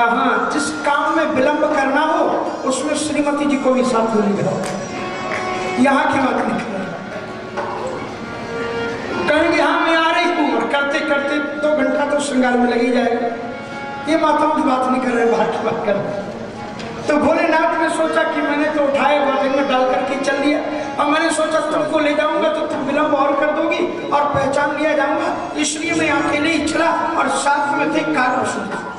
कहा जिस काम में विलंब करना हो उसमें श्रीमती जी को भी साथ ले जाओ, यहाँ की बात नहीं करें। कहेंगे हाँ मैं आ रही हूँ, और करते करते 2 घंटा तो श्रृंगार में लगी जाएगा। ये माताओं की बात नहीं कर रहे, बाहर की बात कर रहे। तो भोलेनाथ ने सोचा कि मैंने तो उठाए बातें में डाल करके चल लिया, और मैंने सोचा तुमको ले जाऊंगा तो तुम विलंब और कर दोगी और पहचान लिया जाऊंगा, इसलिए मैं अकेले ही चला और साथ में थे काकभूषण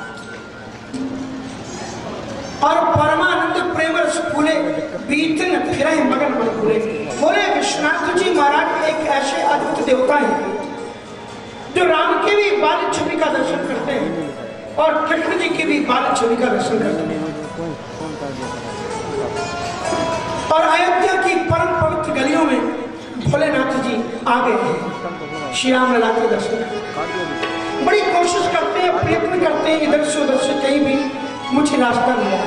और परमानंद प्रेम रस फूले बीतन फिर मगन मन फूले। बोले विश्वनाथ जी महाराज एक ऐसे अद्भुत देवता हैं जो राम के भी बाल छवि का दर्शन करते हैं और कृष्ण जी के भी बाल छवि का दर्शन करते हैं, और अयोध्या की परम पवित्र गलियों में भोलेनाथ जी आ गए हैं श्याम लला के दर्शन। बड़ी कोशिश करते हैं, प्रयत्न करते हैं, इधर से उधर से कहीं भी मुझे रास्ता मिला।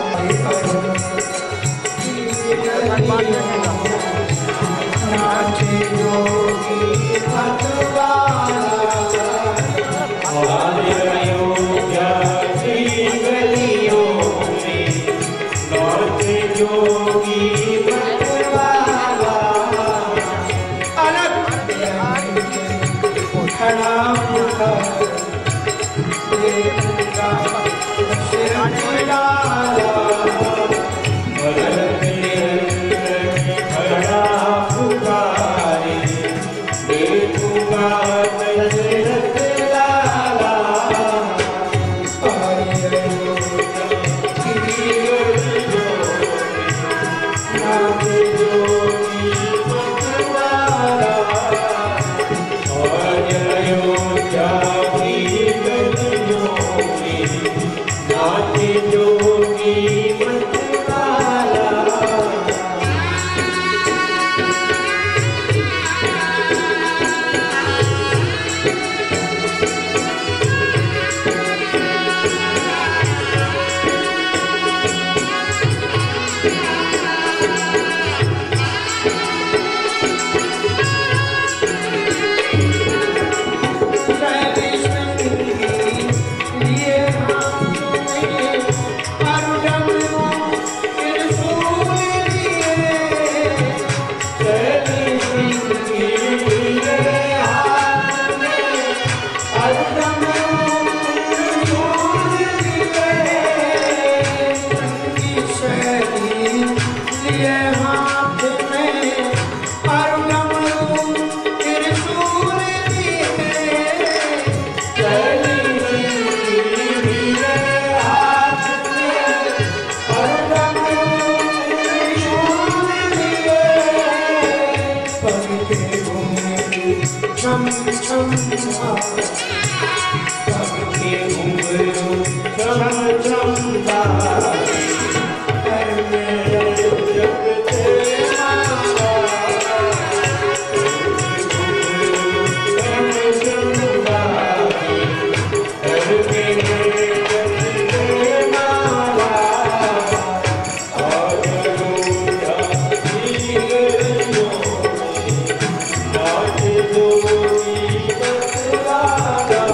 Radha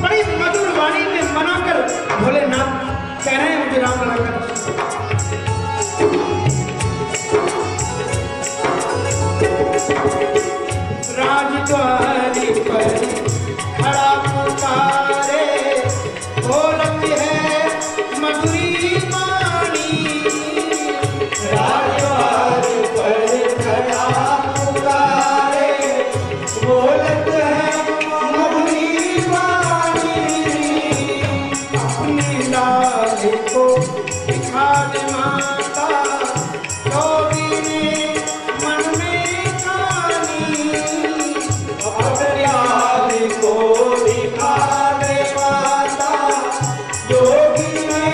बड़ी मधुर वाणी में मनाकर भोलेनाथ कह रहे हैं मुझे राम लला का राजद्वारी पर खड़ा पुकारे बोलती है मधुरी वाणी। राजद्वारी पर खड़ा पुकारे बोलत है मधुरी वाणी। अपनी लाल को दिखा दे माता योगी ने मन में ठानी। अपनी लाल को दिखा दे माता योगी ने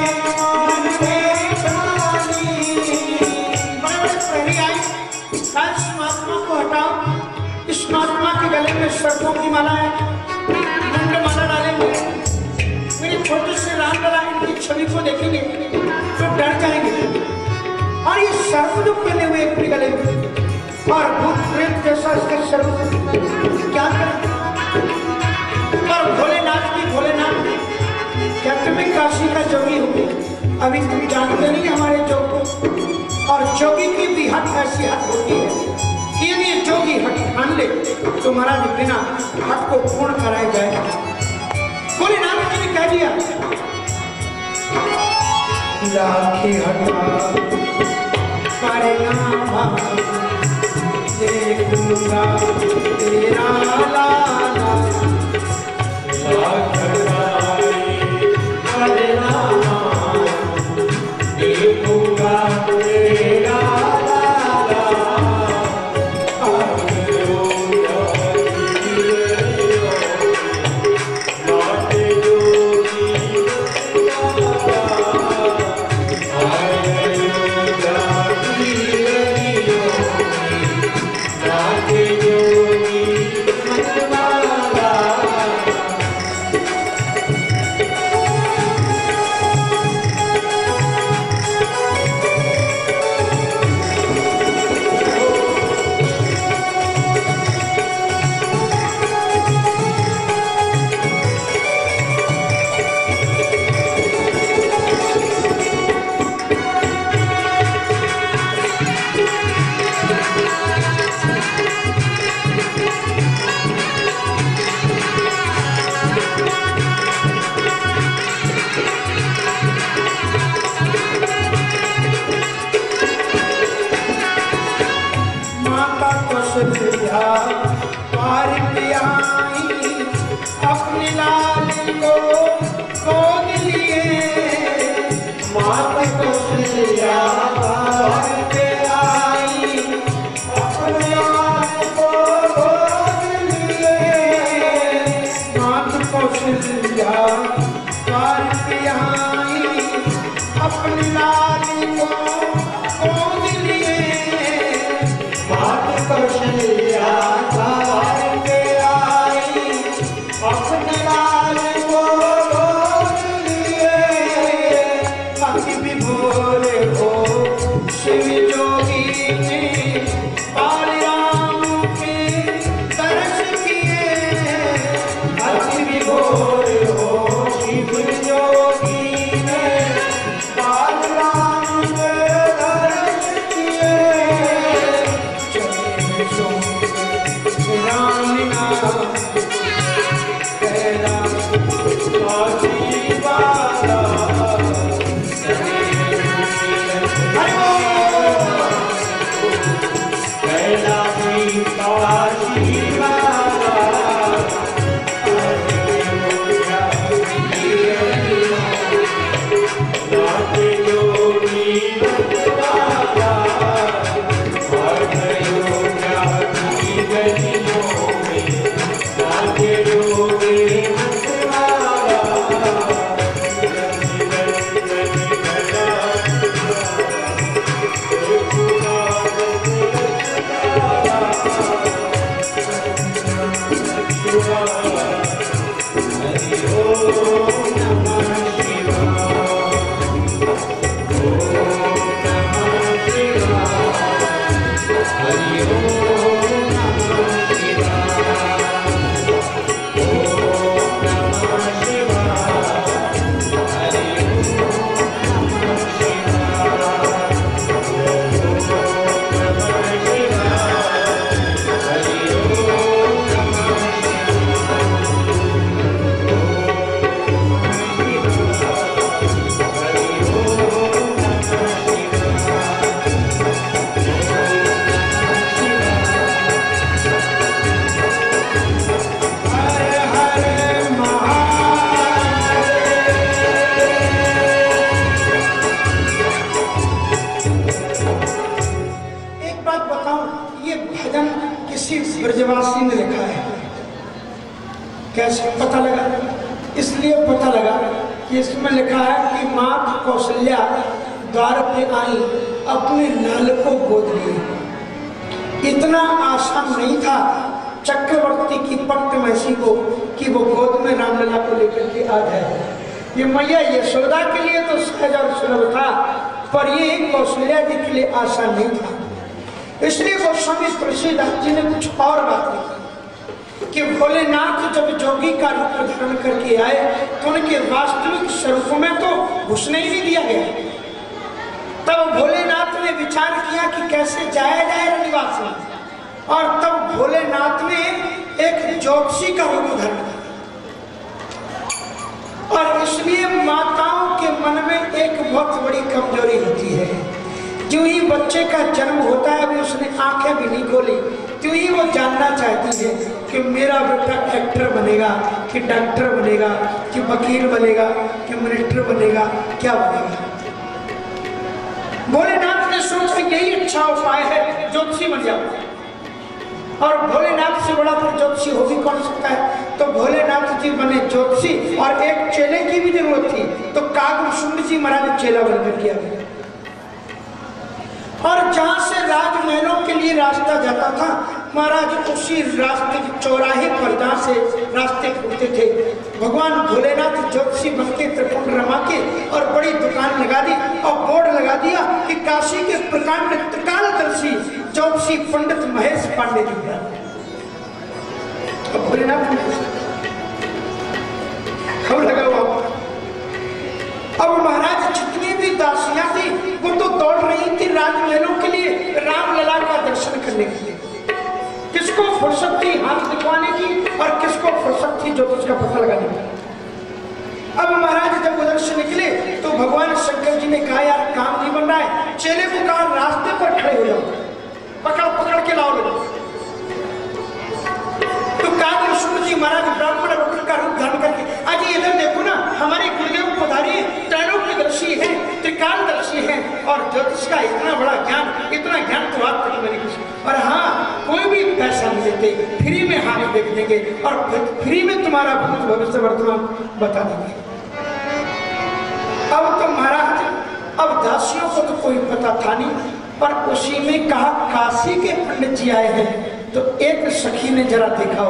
मन में ठानी। बड़े बड़े प्रेमी आई इस महात्मा को हटाओ। इस महात्मा के गले में सर्पों की माला है, मुंड माला डाले हुए। मेरे छोटे से रामलला इनकी छवि को देखेंगे तो डर जाएंगे। और ये सर्प जो पहने हुए अपने गले में और भूत प्रेत जैसा इसका सर्प क्या करें। और भोलेनाथ क्या तुम्हें काशी का जोगी हो? अभी तुम जानते नहीं हमारे जोग को। और जोगी की भी हट ऐसी हट होती है कि यदि ये जोगी हट ठान ले तो महाराज बिना हट को पूर्ण कराया जाएगा। भोलेनाथ जी ने कह दिया लाखी हटा परिणाम देखूंगा तेरा लाला। लाख परिणाम देखूंगा तेरा लाला। योगी अपनी लाली को गोद लिए मात कौशल्या द्वार पे आई अपनी लाली को गोद लिए अति विभोर हो शिव जोगी ने बाल राम के दर्श किए अति विभोर हो शिव जोगी ब्रजवासी ने लिखा है। कैसे पता लगा? इसलिए पता लगा कि इसमें लिखा है कि मात कौशल्या द्वार पे आई अपने लाल को गोद लिए। इतना आसान नहीं था चक्रवर्ती की पट्ट महसी को कि वो गोद में रामलला को लेकर के आ जाए। ये मैया यशोदा के लिए तो सहज और सुलभ था, पर ये कौशल्या जी के लिए आसान नहीं था। इसलिए गोस्वामी तुलसीदास जी ने कुछ और बात लिखी कि भोलेनाथ जब जोगी का रूप धारण करके आए तो उनके वास्तविक स्वरूप में तो घुसने ही नहीं दिया गया। तब भोलेनाथ ने विचार किया कि कैसे जाया जाए निवास में, और तब भोलेनाथ ने एक ज्योतिषी का रूप धारण किया। और इसलिए माताओं के मन में एक बहुत बड़ी कमजोरी होती है। जो ही बच्चे का जन्म होता है अभी उसने आंखें भी नहीं खोली, तो ही वो जानना चाहती है कि मेरा बेटा एक्टर बनेगा कि डॉक्टर बनेगा कि वकील बनेगा कि मिनिस्टर बनेगा, क्या बनेगा। भोलेनाथ ने सोचा यही अच्छा उपाय है, ज्योतिषी बन जाओ। और भोलेनाथ से बड़ा फिर ज्योतिषी हो भी कौन सकता है। तो भोलेनाथ जी बने ज्योतिषी, और एक चेले की भी जरूरत थी, तो कागभूषुंड जी महाराज चेला बनकर किया गया। और जहां से राजमहलों के लिए रास्ता जाता था, महाराज उसी रास्ते के चौराहे पर जहां से रास्ते खुलते थे, भगवान भोलेनाथ ज्योतिषी बनके त्रिपुंड रमा के और बड़ी दुकान लगा दी और बोर्ड लगा दिया कि काशी के प्रकांड त्रिकालदर्शी ज्योतिषी पंडित महेश पांडे जी। भोलेनाथ खबर लगा हुआ। अब महाराज जितनी भी दासियां थी वो तो दौड़ रही थी राजमहलों के लिए, रामलला का दर्शन करने के लिए। किसको फुर्सत थी हाथ दिखवाने की और किसको फुर्सत थी ज्योतिष का पता लगाने की। अब महाराज जब उधर से निकले तो भगवान शंकर जी ने कहा यार काम नहीं बन रहा है। चेले को कहा रास्ते पर खड़े हो जाओ, पकड़ पकड़ के लाओ लोग। तो कागभूषुंड जी महाराज ब्राह्मण का रूप धारण करके आज इधर देखो ना, हमारे गुरुदेव पधारी त्रैलोक्यदर्शी हैं, त्रिकालदर्शी हैं और ज्योतिष ज्योतिष का इतना बड़ा ज्ञान, इतना ज्ञान तो आज तक मैंने किसी, और हाँ कोई भी पैसा नहीं देते, फ्री में हाथ देख देंगे और फ्री में तुम्हारा भूत भविष्य वर्तमान बता देंगे। अब तो महाराज, अब दासियों को तो कोई पता था नहीं, पर उसी में कहा काशी के पंडित जी आए हैं, तो एक सखी ने जरा देखा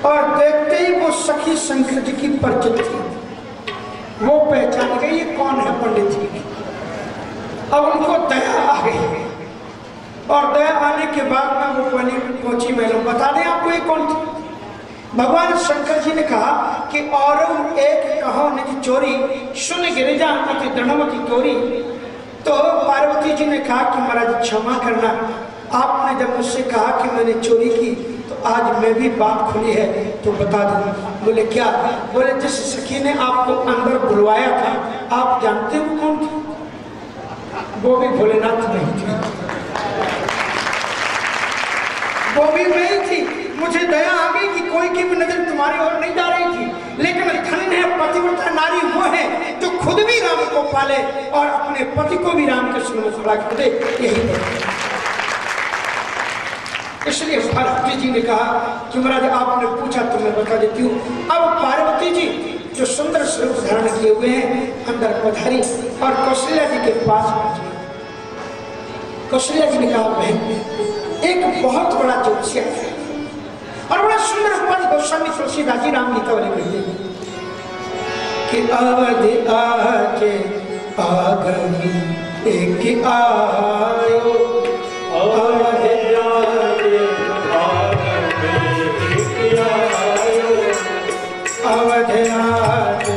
और देखते ही वो सखी शंकर जी की परिचित थी, वो पहचान गई ये कौन है पंडित जी। अब उनको दया आ गई और दया आने के बाद में वो पहुंची मैडम, बता दें आपको ये कौन थी। भगवान शंकर जी ने कहा कि और एक कहो निज चोरी सुन गिरिजा अति दृढ़मति तोरी। तो पार्वती जी ने कहा कि महाराज क्षमा करना, आपने जब मुझसे कहा कि मैंने चोरी की तो आज मैं भी बात खुली है तो बता दूं। बोले क्या? बोले जिस सखी ने आपको अंदर बुलवाया था आप जानते हो कौन थी? वो भी भोलेनाथ नहीं थी, वो भी मैं थी। मुझे दया आ गई कि कोई की भी नजर तुम्हारी ओर नहीं जा रही थी, लेकिन धन्य है पतिव्रता नारी वो है जो खुद भी राम को पाले और अपने पति को भी राम के सम्मुख खड़ा कर दे, यही है। इसलिए पार्वती जी ने कहा कि महाराज आपने पूछा तो मैं बता देती हूँ। अब पार्वती जी जो सुंदर स्वरूप धारण किए हुए हैं अंदर पधारी और कौशल्या जी के पास पहुंची। कौशल्या जी ने कहा बहन एक बहुत बड़ा ज्योतिषी है और बड़ा सुंदर पद गोस्वामी तुलसीदास जी राम गीता वाले कहते हैं कि अवधि आके आगमी एक आयो, अवधि आके आगमी एक आयो, अवधि आके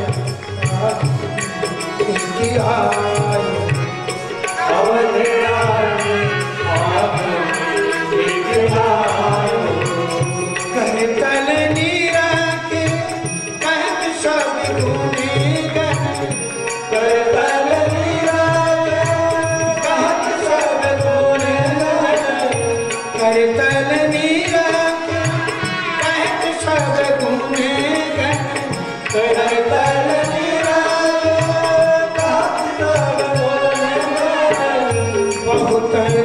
एक आयो, अवधि आके आगमी एक आयो। कहतल नीरा के कहत सब गुनी गए, कहतल नीरा के कहत सब गुनी गए, कहतल नीरा के कहत सब गुनी गए, कहतल नीरा के कहत सब गुनी गए, बहुतन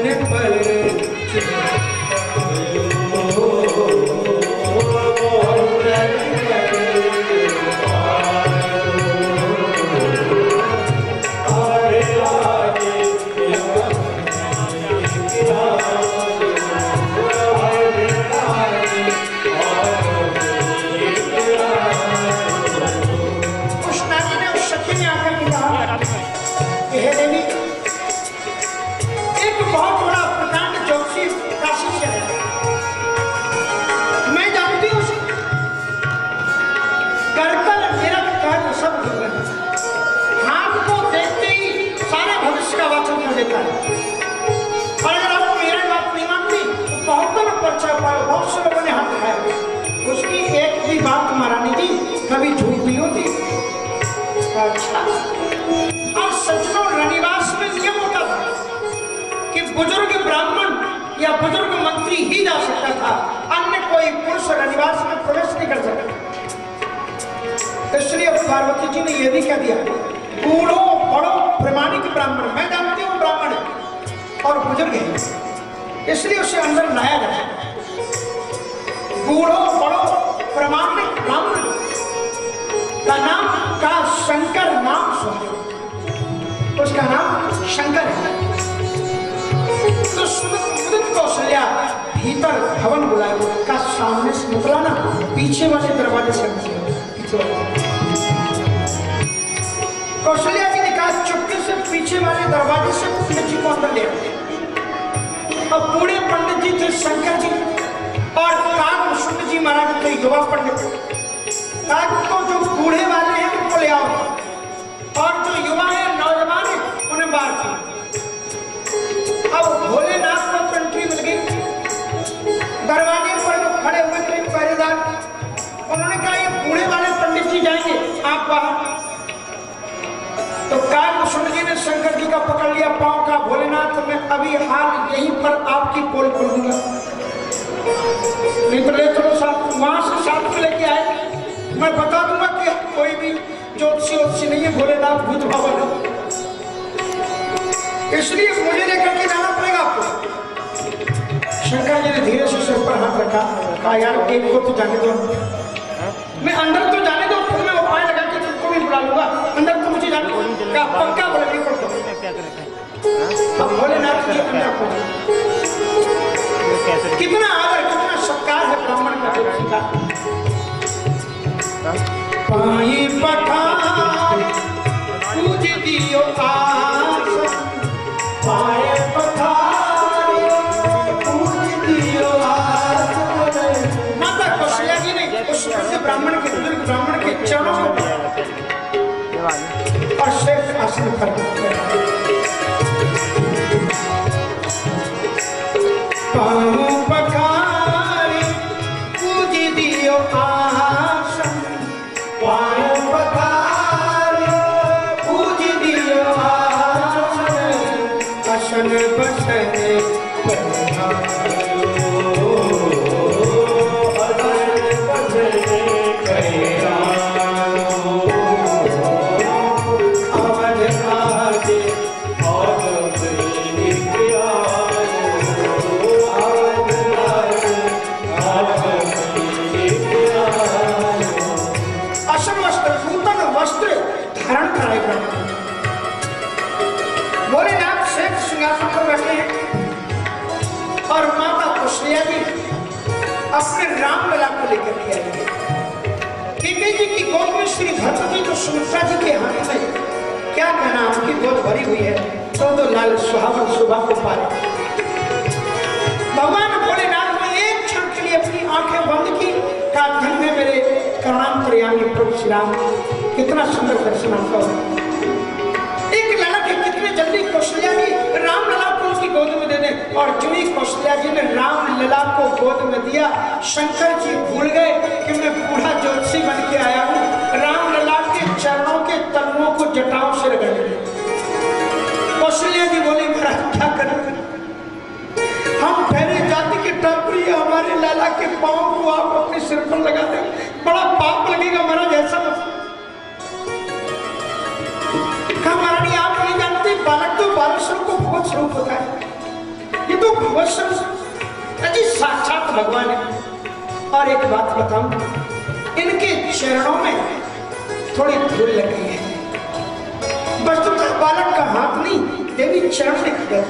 पर बहुत से लोगों ने हाथ उठाया। उसकी एक भी बात महारानी जी कभी झूठ नहीं होती। अच्छा, और सज्जनों रनिवास में नियम होता था कि बुजुर्ग ब्राह्मण या बुजुर्ग मंत्री ही जा सकता था, अन्य कोई पुरुष रनिवास में प्रवेश नहीं कर सकता। इसलिए पार्वती जी ने यह भी कह दिया बूढ़ो बड़ो प्रमाणिक ब्राह्मण, मैं जानती हूँ ब्राह्मण है और बुजुर्ग है, इसलिए उसे अंदर लाया जाए। बूढ़ो बड़ो प्रमाणिक ब्राह्मण का नाम का शंकर नाम सुनो, उसका नाम शंकर है। तो सुदत कौशल्या भीतर भवन बुलाए का सामने से निकला ना, पीछे वाले दरवाजे से पीछे वाले। कौशल्या जी ने कहा चुपके से पीछे वाले दरवाजे से पंडित जी को अंदर ले आए। अब बूढ़े पंडित जी थे शंकर जी और काग जी महाराज थे युवा पंडित। काग को जो बूढ़े वाले हैं उनको ले आओ और जो युवा है नौजवान है उन्हें बाहर किया। अब भोलेनाथ को कंट्री मिल गई। दरवाजे पर जो खड़े हुए थे पहरेदार, उन्होंने कहा ये बूढ़े वाले पंडित जी जाएंगे, आप बाहर। तो काग जी ने शंकर जी का पकड़ लिया पांव का, भोलेनाथ मैं अभी हाल यहीं पर आपकी पोल खोल दूंगा, नहीं तो ले चलो साथ, वहां से साथ में लेके आए। मैं बता दूंगा कि कोई भी ज्योतिषी नहीं है, भोलेनाथ भूत बाबा है। इसलिए मुझे लेकर के जाना पड़ेगा आपको। शंकर जी ने धीरे से सिर पर हाथ रखा, कहा यार एक को तो जाने दो, मैं अंदर तो जाने दो, फिर मैं उपाय लगा के तुमको भी बुला लूंगा, अंदर तो मुझे जाने दो। क्या पक्का बोले नहीं पड़ता। अब भोलेनाथ जी अंदर पहुंचे। कितना आदर कितना सत्कार है ब्राह्मण का तुलसी का। पाई पठार पूज दियो आस, पाए पठार पूज दियो आस। माता कौशल्या जी ने उस ब्राह्मण के बुजुर्ग ब्राह्मण के चरणों में और शेष आसन पर पाऊं पखारी पूज दियो आसन, पाऊं पखारी पूज दियो आसन, असन बसन अपने रामलला को लेकर के आएंगे। केकई जी की गोद में श्री भरत जी तो सुमित्रा जी के हाथ में क्या कहना, उनकी गोद भरी हुई है, दो लाल सुहावन शोभा को पाए। भगवान भोलेनाथ ने एक क्षण के लिए अपनी आंखें बंद की, कहा धन्य मेरे करुणांतर्यामी प्रभु श्री राम, कितना सुंदर दर्शन आपका हो। एक लला के कितने जल्दी कौशल्या जी रामलला को उसकी गोद में दे दे, और जो ही कौशल्या जी ने रामलला को गोद में दिया, शंकर जी भूल गए कि मैं बूढ़ा ज्योतिषी बन के आया हूँ। रामलला के चरणों के तलवों को जटाओं से रगड़ दिया। कौशल्या जी बोली महाराज क्या करें, हम पहले जाति के टापरी हमारे लाला के पांव को आप अपने सिर पर लगा दे, बड़ा पाप लगेगा महाराज, ऐसा मत। महारानी आप नहीं जानते, बालक तो 12 को भगवत स्वरूप होता है, ये तो भगवत स्वरूप साक्षात भगवान है। और एक बात बताऊं, इनके चरणों में थोड़ी धूल लग गई है, वस्तुतः बालक का हाथ नहीं, देवी चरण दिख गए,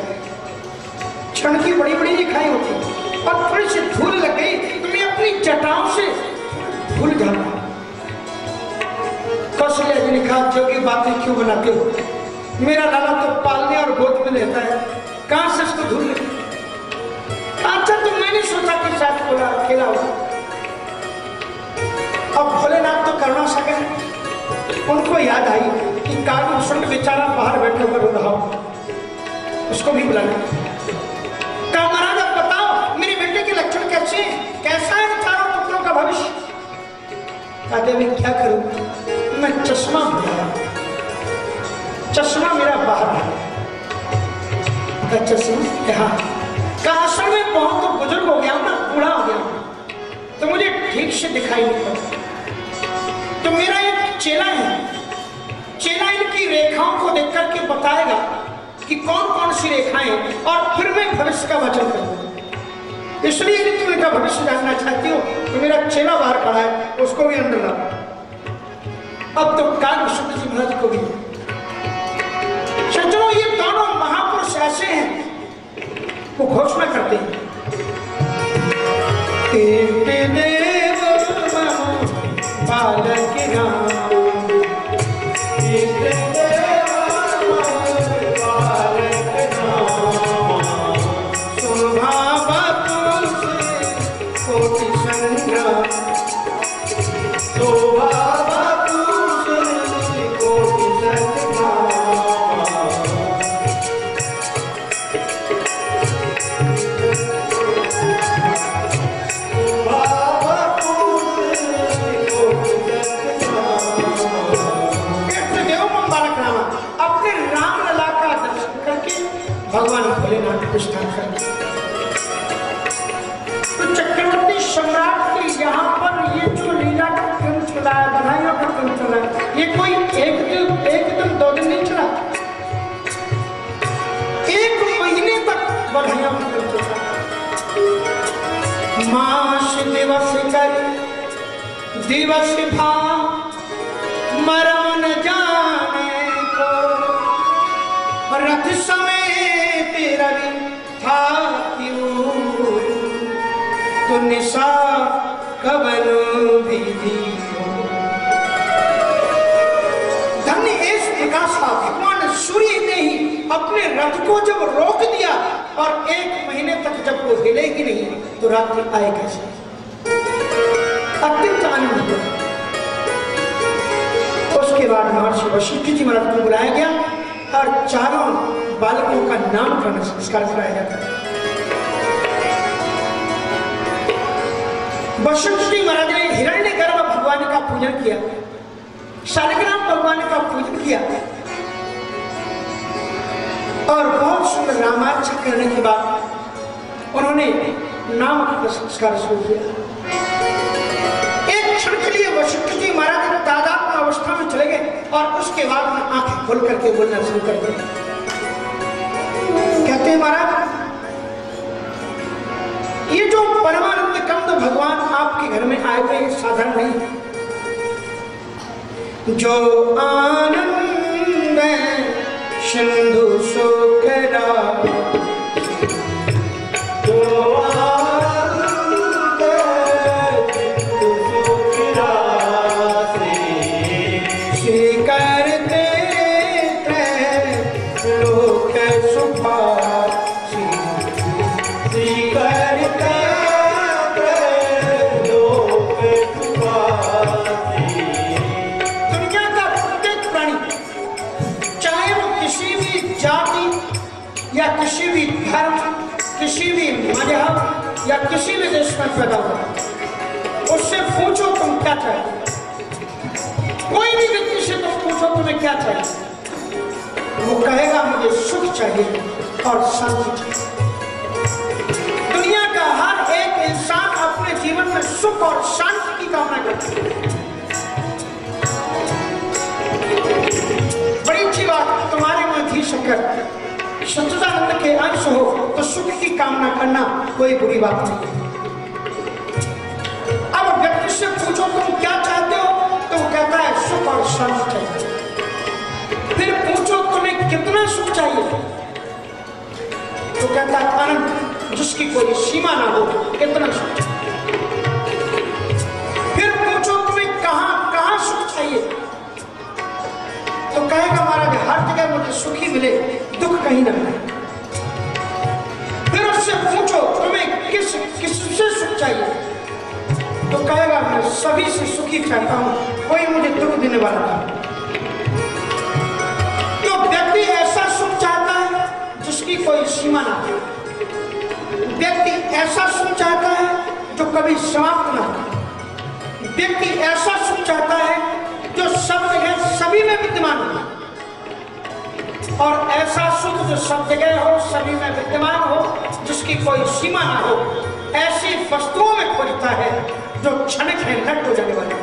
क्षण की बड़ी बड़ी रेखाएं होती और थोड़ी सी धूल लग गई तो मैं अपनी जटाओं से भूल जाता। कौशल्या जी ने कहा जोगी बातें क्यों बनाते हो, मेरा लाला तो पालने और गोद में रहता है, कहां से इसको धूल लगी। अच्छा तो मैंने सोचा कि शायद बोला अकेला हो। अब भोलेनाथ तो करुणा सागर, उनको याद आई कि कालभूषण बेचारा बाहर बैठे हुए रो रहा हो, उसको भी बुलाना। कहा महाराज अब बताओ मेरे बेटे के लक्षण कैसे हैं, कैसा है चारों पुत्रों का भविष्य। कहते मैं क्या करूं, मैं चश्मा भूला, चश्मा मेरा बाहर है। चश्मा यहाँ काशल में बहुत तो बुजुर्ग हो गया हूं ना, बूढ़ा हो गया, तो मुझे ठीक से दिखाई नहीं पड़ता। तो मेरा एक चेला है, चेला इनकी रेखाओं को देख करके बताएगा कि कौन कौन सी रेखाएं, और फिर मैं भविष्य का वचन करूंगा। इसलिए यदि तुम इनका भविष्य जानना चाहती हो तो मेरा चेला बाहर खड़ा है, उसको भी अंदर लाओ। अब तो कालभूषण जी महाराज को भी। सज्जनों ये दोनों महापुरुष ऐसे हैं, वो घोषणा करते हैं बालक राम, भगवान भोलेनाथ को स्थान करके तो चक्रवर्ती सम्राट के यहाँ पर ये जो लीला का क्रम चला है, बधाइयों का क्रम चला है, ये कोई एक दिन 2 दिन नहीं चला। बढ़िया मास दिवस कर दिवस भा मरम न जाने को रथ समेत रवि था क्यों तो निशा कवन विधि धन्य इस प्रकार भगवान सूर्य ने ही अपने रथ को जब रोक दिया और 1 महीने तक जब वो हिलेगी नहीं तो रात्रि आए कैसे? अत्यंत आनंद हुआ। उसके बाद महर्षि वशिष्ठ जी महाराज को बुलाया गया और चारों बालकों का नामकरण संस्कार कराया जाता है। वशिष्ठ जी महाराज ने हिरण्यगर्भ भगवान का पूजन किया, शालिग्राम भगवान का पूजन किया और बहुत सुंदर रामार्चन करने के बाद उन्होंने नाम का संस्कार शुरू किया। एक क्षण के लिए वशिष्ठ जी महाराज तादात्म्य अवस्था में चले गए और उसके बाद में आंखें खोल करके बोलना शुरू कर दिया। कहते हैं महाराज, ये जो परमानंद कंद भगवान आपके घर में आए हुए साधारण नहीं, जो आनंद सिंधु सोकरा किसी भी धर्म, किसी भी मजहब या किसी भी देश में पैदा हुआ, उससे पूछो तुम क्या चाहिए। कोई भी व्यक्ति से तुम पूछो तुम्हें क्या चाहिए, वो कहेगा मुझे सुख चाहिए और शांति चाहिए। दुनिया का हर एक इंसान अपने जीवन में सुख और शांति की कामना करता है। बड़ी अच्छी बात, तुम्हारे में घी शक्कर सच्चिदानंद के अंश हो तो सुख की कामना करना कोई बुरी बात नहीं है। अब व्यक्ति से पूछो तुम क्या चाहते हो तो वो कहता है सुख और शांति चाहिए। फिर पूछो तुम्हें कितना सुख चाहिए तो कहता है अनंत, जिसकी कोई सीमा ना हो, कितना सुख। फिर पूछो तुम्हें कहां कहां सुख चाहिए तो कहेगा महाराज हर जगह मुझे सुखी मिले, दुख कहीं ना मिले। फिर उससे पूछो तुम्हें किससे सुख चाहिए तो कहेगा मैं सभी से सुखी चाहता हूं, कोई मुझे दुख देने वाला नहीं। तो व्यक्ति ऐसा सुख चाहता है जिसकी कोई सीमा ना हो। व्यक्ति ऐसा सुख चाहता है जो कभी समाप्त ना हो। व्यक्ति ऐसा सुख चाहता है जो सब जगह सभी में विद्यमान हो, और ऐसा सुख जो सब जगह हो, सभी में विद्यमान हो, जिसकी कोई सीमा ना हो, ऐसी वस्तुओं में खोजता है जो क्षणिक है, नष्ट हो जाने वाले।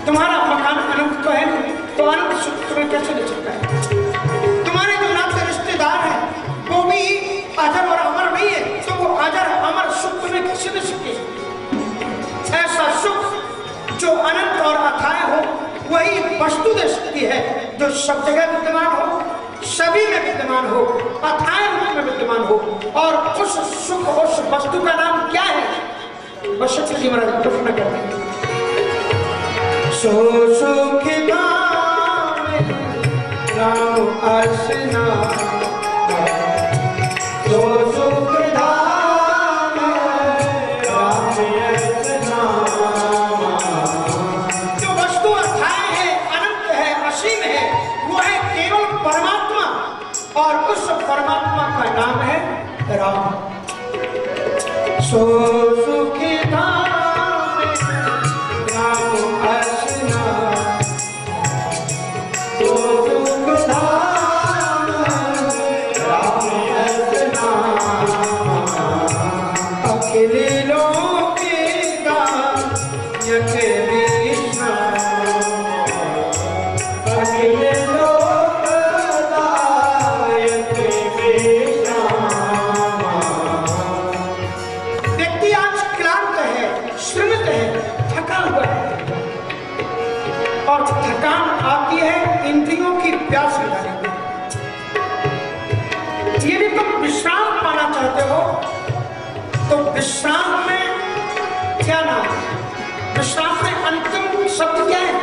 तुम्हारा मकान अनंत तो है नहीं, तो अनंत सुख तुम्हें कैसे दे सकता है? तुम्हारे जो नाते रिश्तेदार हैं वो भी अजर और अमर नहीं है, तो वो अजर अमर सुख तुम्हें कैसे दे सकते? ऐसा सुख जो अनंत और अथाह हो वही वस्तु दे सकती है जो सब जगह विद्यमान हो, सभी में विद्यमान हो, अथाह रूप में विद्यमान हो। और उस सुख, उस वस्तु का नाम क्या है? वशिष्ठ जी महाराज प्रश्न करते हैं। सो सुख राम अर्चना, सो सुख और उस परमात्मा का नाम है राम। सो सुखी धाम राम अर्चना, सो सुख धाम राम अर्चना, अखिले लोके दायक कृष्ण, अखिले लोक दायक कृष्ण, यदि तुम विश्राम पाना चाहते हो तो विश्राम में क्या नाम है? विश्राम में अंतिम शब्द क्या है?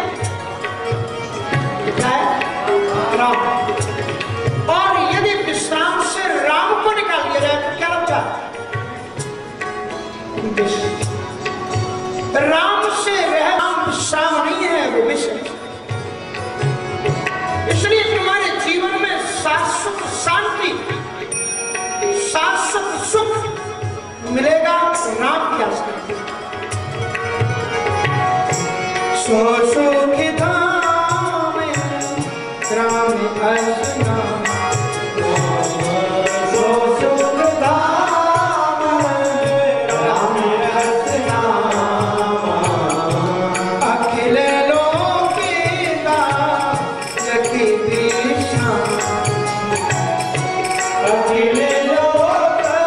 क्या है? राम। और यदि विश्राम से राम को निकाल दिया जाए तो क्या बचा? राम से रह राम विश्राम नहीं है, वो विश्व। इसलिए तुम्हारे जीवन में शाश्वत शांति, शाश्वत सुख मिलेगा राम की आस्था। सो सुख धाम राम आसना, सो सुख धाम राम आसना, अखिल लोकिता यकी दिशा, अखिल लोकदा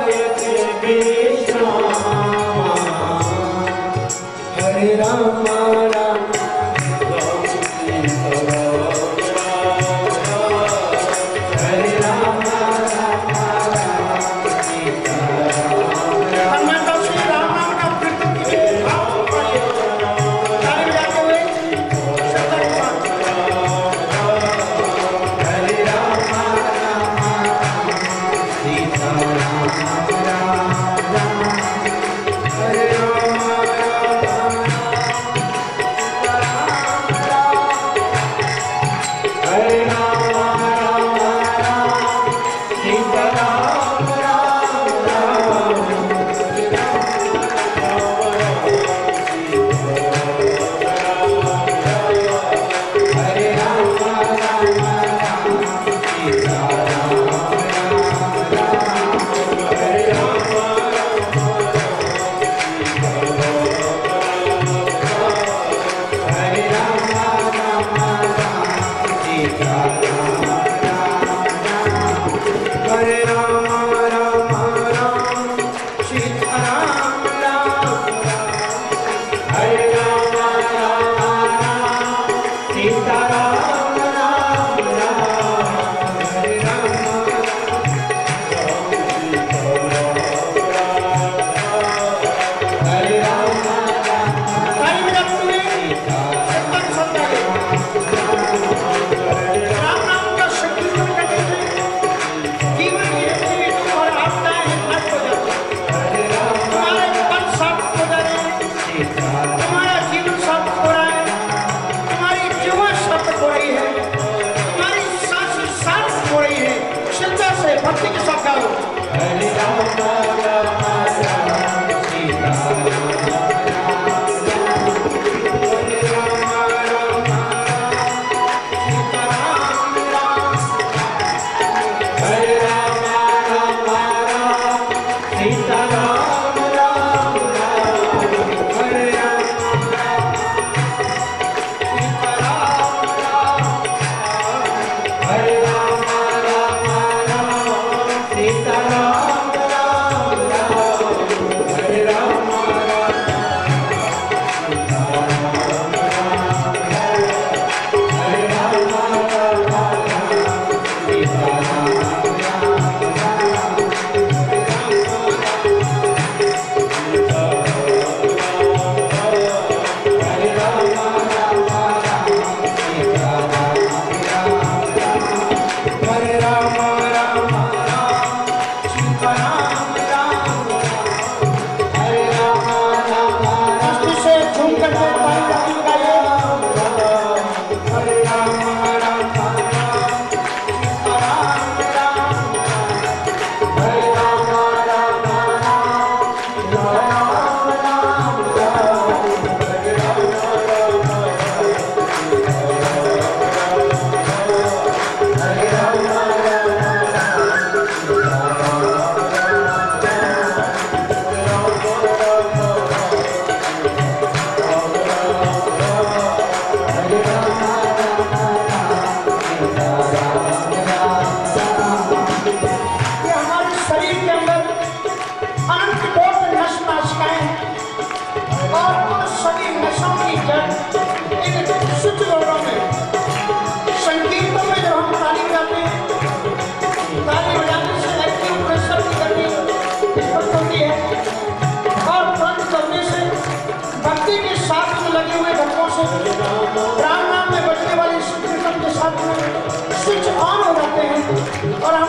यकी दिशा, हरे राम राम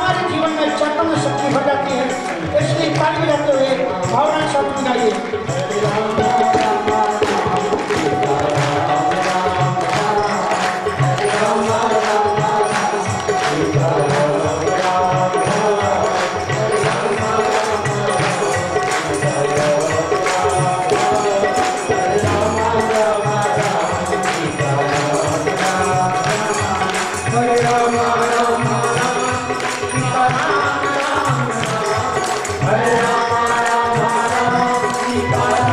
हमारे जीवन में चैतन्य शक्ति भर जाती है। इसलिए ताली बजाते हुए भावना शब्द गाइए। Hare Rama Rama Rama Sita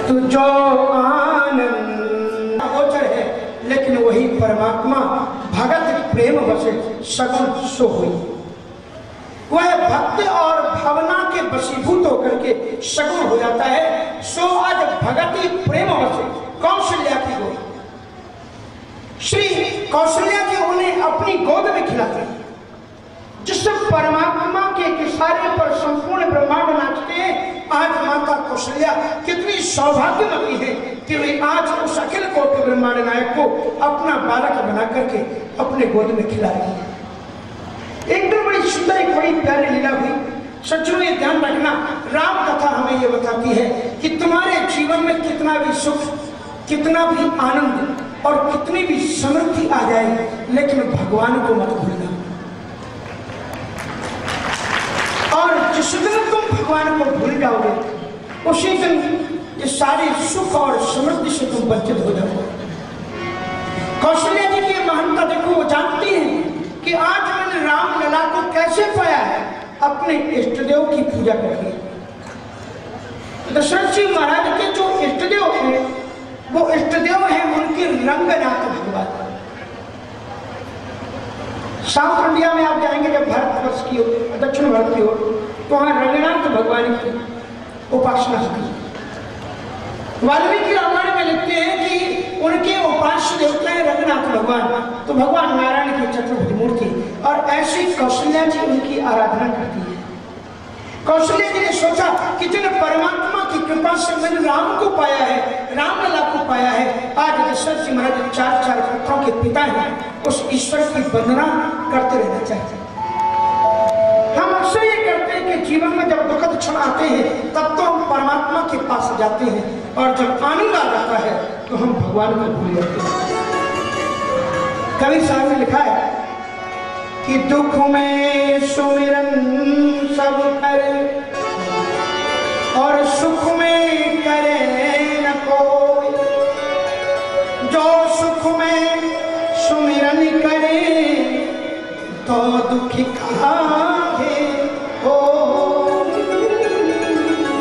तो जो आनंद गोचर है, लेकिन वही परमात्मा भगत प्रेम बसे सगुन सो हुई। वह भक्त और भावना के वशीभूत होकर के सगुन हो जाता है। सो आज भगति प्रेम बसे कौशल्या की गोद, श्री कौशल्या जी उन्हें अपनी गोद में खिलाते हैं, जिससे परमात्मा के किसारे पर संपूर्ण ब्रह्मांड नाचते हैं। आज माता कौशल्या कितनी सौभाग्यवती है कि वे आज उस अखिल कोटि ब्रह्मांड नायक को अपना बालक बना करके अपने गोद में खिला रही है। एकदम बड़ी सुंदर, एक बड़ी प्यारी लीला हुई। सच्चों ये ध्यान रखना, राम कथा हमें ये बताती है कि तुम्हारे जीवन में कितना भी सुख, कितना भी आनंद और कितनी भी समृद्धि आ जाए, लेकिन भगवान को मत भूलना। और जिस दिन तुम भगवान को भूल जाओगे, उसी दिन ये सारे सुख और समृद्धि से तुम वंचित हो जाओगे। कौशल्या जी की महानता देखो, वो जानती हैं कि आज मैंने राम लला को कैसे पाया है, अपने इष्टदेव की पूजा करके। दशरथ जी महाराज के जो इष्टदेव हैं, वो इष्टदेव हैं उनके रंगनाथ भगवान। साउथ इंडिया में आप जाएंगे जब भारतवर्ष की ओर, दक्षिण भारत की ओर, तो वहां रंगनाथ भगवान की उपासना होती है। वाल्मीकि रामायण में लिखते हैं कि उनके उपास्य देवता है रंगनाथ भगवान, तो भगवान नारायण की चतुर्भुज मूर्ति, और ऐसी कौशल्या जी उनकी आराधना करती है। कौशल्या जी ने सोचा कि जिन परमात्मा की कृपा से मैंने राम को पाया है, रामलला को पाया है, आज दशरथ जी महाराज 4 पुत्रों के पिता हैं, उस ईश्वर की वंदना करते रहना चाहते हैं। हम अक्सर ये करते हैं कि जीवन में जब दुखद क्षण आते हैं तब तो हम परमात्मा के पास जाते हैं, और जब आनंद आ जाता है तो हम भगवान को भूल जाते हैं। कवि साहब ने लिखा है कि दुख में सुमिरन सब करे और सुख में करे न कोई, जो सुख में सुमिरन करे तो दुखी काहे हो।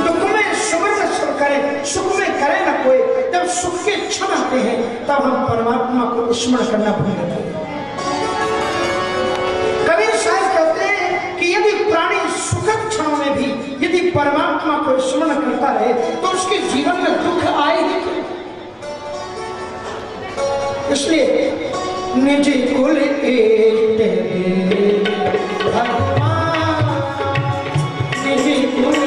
दुख में सुमिरन सब करे, सुख में करे न कोई। जब सुख के क्षण आते हैं तब हम परमात्मा को स्मरण करना भूल जाते हैं। कि यदि प्राणी सुखद क्षणों में भी यदि परमात्मा को स्मरण करता रहे तो उसके जीवन में दुख आए ही क्यों। इसलिए निज कुल भगवान, निज कुल